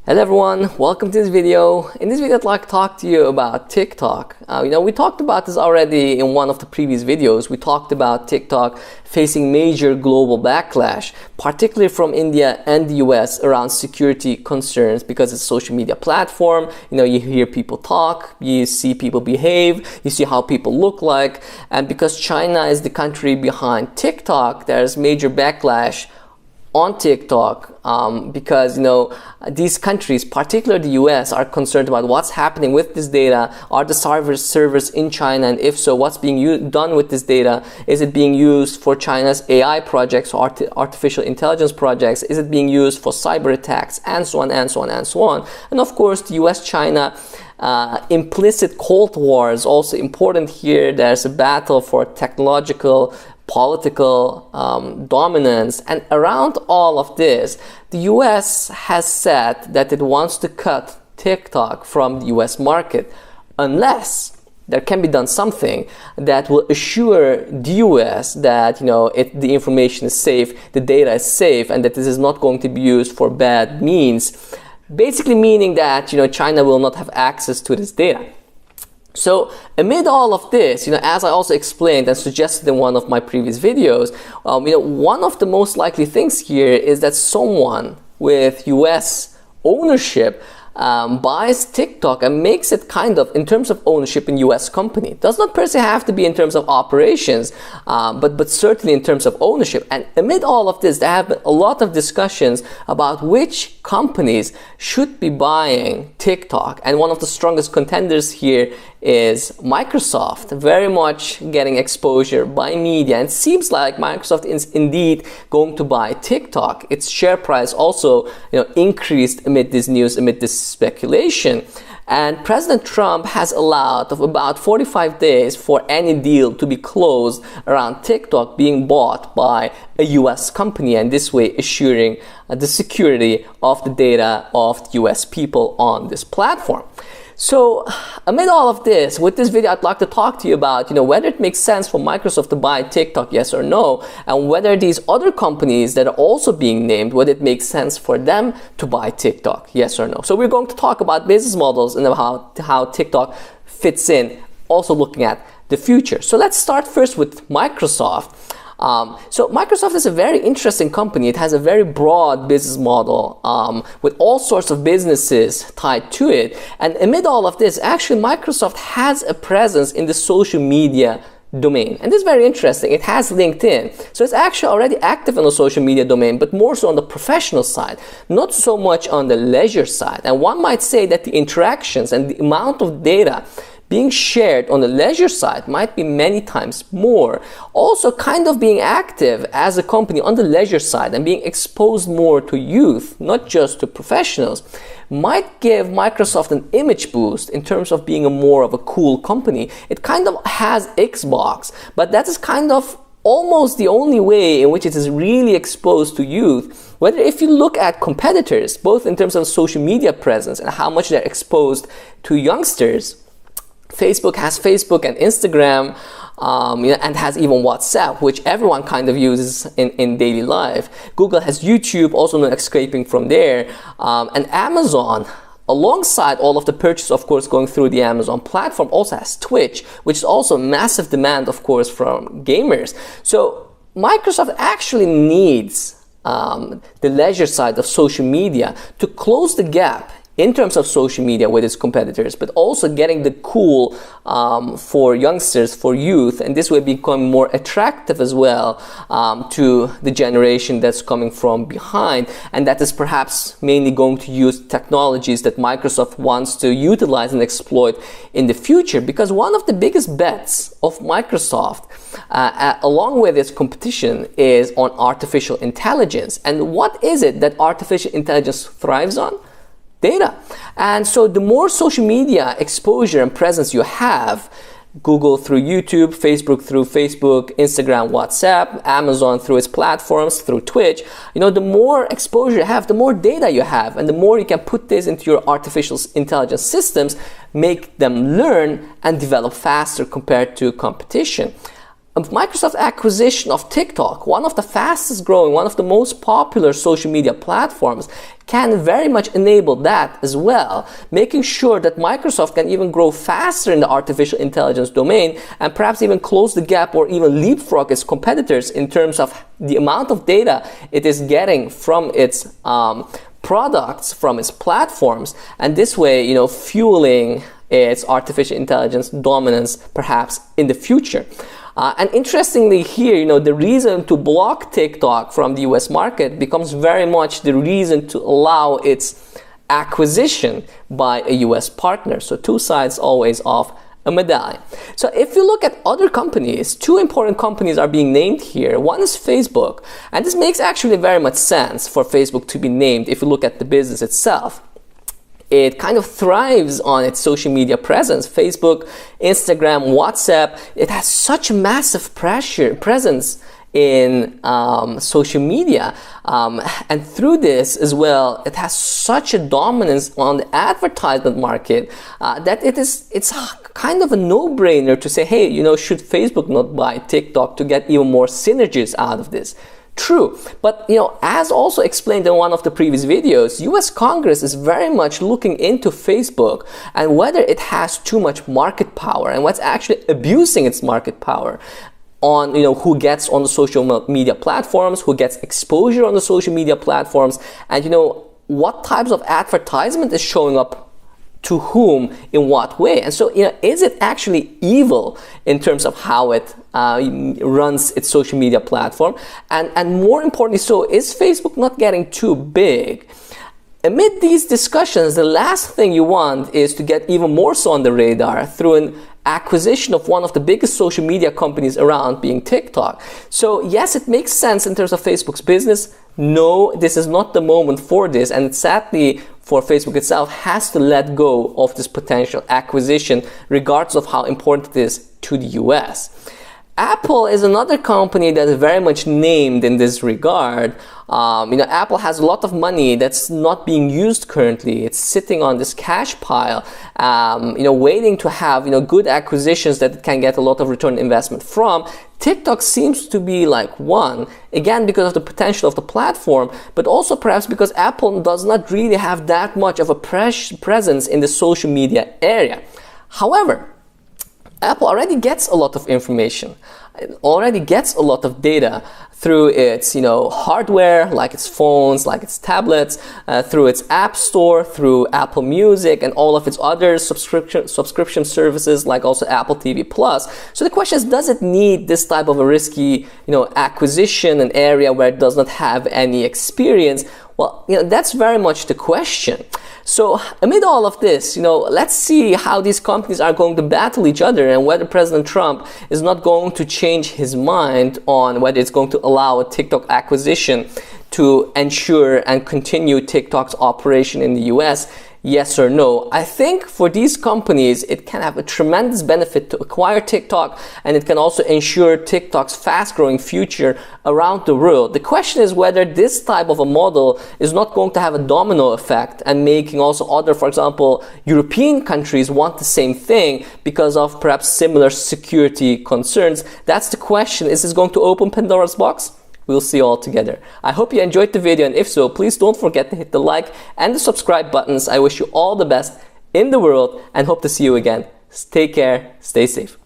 Hello everyone, welcome to this video. In this video I'd like to talk to you about TikTok. We talked about this already in one of the previous videos. We talked about TikTok facing major global backlash, particularly from India and the US around security concerns because it's a social media platform. You hear people talk, you see people behave, you see how people look like, and because China is the country behind TikTok, there's major backlash on TikTok because these countries, particularly the US, are concerned about what's happening with this data. Are the servers in China, and if so, what's being done with this data? Is it being used for China's AI projects, artificial intelligence projects? Is it being used for cyber attacks, and so on and so on and so on? And of course, the US-China implicit Cold War is also important here. There's a battle for technological, political dominance, and around all of this, the US has said that it wants to cut TikTok from the US market unless there can be done something that will assure the US that the information is safe, the data is safe, and that this is not going to be used for bad means. Basically meaning that China will not have access to this data. So amid all of this, as I also explained and suggested in one of my previous videos, one of the most likely things here is that someone with US ownership buys TikTok and makes it kind of, in terms of ownership, in US company. It does not per se have to be in terms of operations, but certainly in terms of ownership. And amid all of this, there have been a lot of discussions about which companies should be buying TikTok. And one of the strongest contenders here is Microsoft, very much getting exposure by media, and it seems like Microsoft is indeed going to buy TikTok. Its share price also increased amid this news, amid this speculation. And President Trump has allowed of about 45 days for any deal to be closed around TikTok being bought by a US company, and this way assuring the security of the data of the US people on this platform. So amid all of this, with this video, I'd like to talk to you about whether it makes sense for Microsoft to buy TikTok, yes or no, and whether these other companies that are also being named, whether it makes sense for them to buy TikTok, yes or no. So we're going to talk about business models and about how TikTok fits in, also looking at the future. So let's start first with Microsoft. So Microsoft is a very interesting company. It has a very broad business model with all sorts of businesses tied to it. And amid all of this, actually Microsoft has a presence in the social media domain. And this is very interesting. It has LinkedIn. So it's actually already active in the social media domain, but more so on the professional side, not so much on the leisure side. And one might say that the interactions and the amount of data being shared on the leisure side might be many times more. Also kind of being active as a company on the leisure side and being exposed more to youth, not just to professionals, might give Microsoft an image boost in terms of being more of a cool company. It kind of has Xbox, but that is kind of almost the only way in which it is really exposed to youth. Whether if you look at competitors, both in terms of social media presence and how much they're exposed to youngsters, Facebook has Facebook and Instagram, and has even WhatsApp, which everyone kind of uses in daily life. Google has YouTube, also not escaping from there, and Amazon, alongside all of the purchase, of course, going through the Amazon platform, also has Twitch, which is also massive demand, of course, from gamers. So Microsoft actually needs the leisure side of social media to close the gap in terms of social media with its competitors, but also getting the cool for youngsters, for youth, and this way become more attractive as well to the generation that's coming from behind, and that is perhaps mainly going to use technologies that Microsoft wants to utilize and exploit in the future. Because one of the biggest bets of Microsoft, along with its competition, is on artificial intelligence. And what is it that artificial intelligence thrives on? Data. And so the more social media exposure and presence you have, Google through YouTube, Facebook through Facebook, Instagram, WhatsApp, Amazon through its platforms, through Twitch, the more exposure you have, the more data you have, and the more you can put this into your artificial intelligence systems, make them learn and develop faster compared to competition. Microsoft's acquisition of TikTok, one of the fastest growing, one of the most popular social media platforms, can very much enable that as well, making sure that Microsoft can even grow faster in the artificial intelligence domain and perhaps even close the gap or even leapfrog its competitors in terms of the amount of data it is getting from its products, from its platforms, and this way, fueling its artificial intelligence dominance perhaps in the future. And interestingly here, the reason to block TikTok from the US market becomes very much the reason to allow its acquisition by a US partner. So two sides always of a medallion. So if you look at other companies, two important companies are being named here. One is Facebook, and this makes actually very much sense for Facebook to be named if you look at the business itself. It kind of thrives on its social media presence. Facebook, Instagram, WhatsApp, it has such a massive presence in social media, and through this as well, it has such a dominance on the advertisement market that it's kind of a no-brainer to say, hey, should Facebook not buy TikTok to get even more synergies out of this? True, but as also explained in one of the previous videos, US Congress is very much looking into Facebook and whether it has too much market power and what's actually abusing its market power on who gets on the social media platforms, who gets exposure on the social media platforms, and what types of advertisement is showing up to whom in what way. And so is it actually evil in terms of how it runs its social media platform, and more importantly, so is Facebook not getting too big? Amid these discussions, the last thing you want is to get even more so on the radar through an acquisition of one of the biggest social media companies around, being TikTok. So yes, it makes sense in terms of Facebook's business. No, this is not the moment for this, and sadly for Facebook itself has to let go of this potential acquisition regardless of how important it is to the US. Apple is another company that is very much named in this regard. Apple has a lot of money that's not being used currently. It's sitting on this cash pile, waiting to have, good acquisitions that it can get a lot of return on investment from. TikTok seems to be like one, again, because of the potential of the platform, but also perhaps because Apple does not really have that much of a presence in the social media area. However, Apple already gets a lot of information. It already gets a lot of data through its hardware, like its phones, like its tablets, through its app store, through Apple Music, and all of its other subscription services, like also Apple TV Plus. So the question is, does it need this type of a risky acquisition, an area where it does not have any experience? Well, that's very much the question. So amid all of this, let's see how these companies are going to battle each other and whether President Trump is not going to change his mind on whether it's going to allow a TikTok acquisition to ensure and continue TikTok's operation in the US. Yes or no? I think for these companies, it can have a tremendous benefit to acquire TikTok, and it can also ensure TikTok's fast-growing future around the world. The question is whether this type of a model is not going to have a domino effect and making also other, for example, European countries want the same thing because of perhaps similar security concerns. That's the question. Is this going to open Pandora's box? We'll see all together. I hope you enjoyed the video, and if so, please don't forget to hit the like and the subscribe buttons. I wish you all the best in the world and hope to see you again. Take care, stay safe.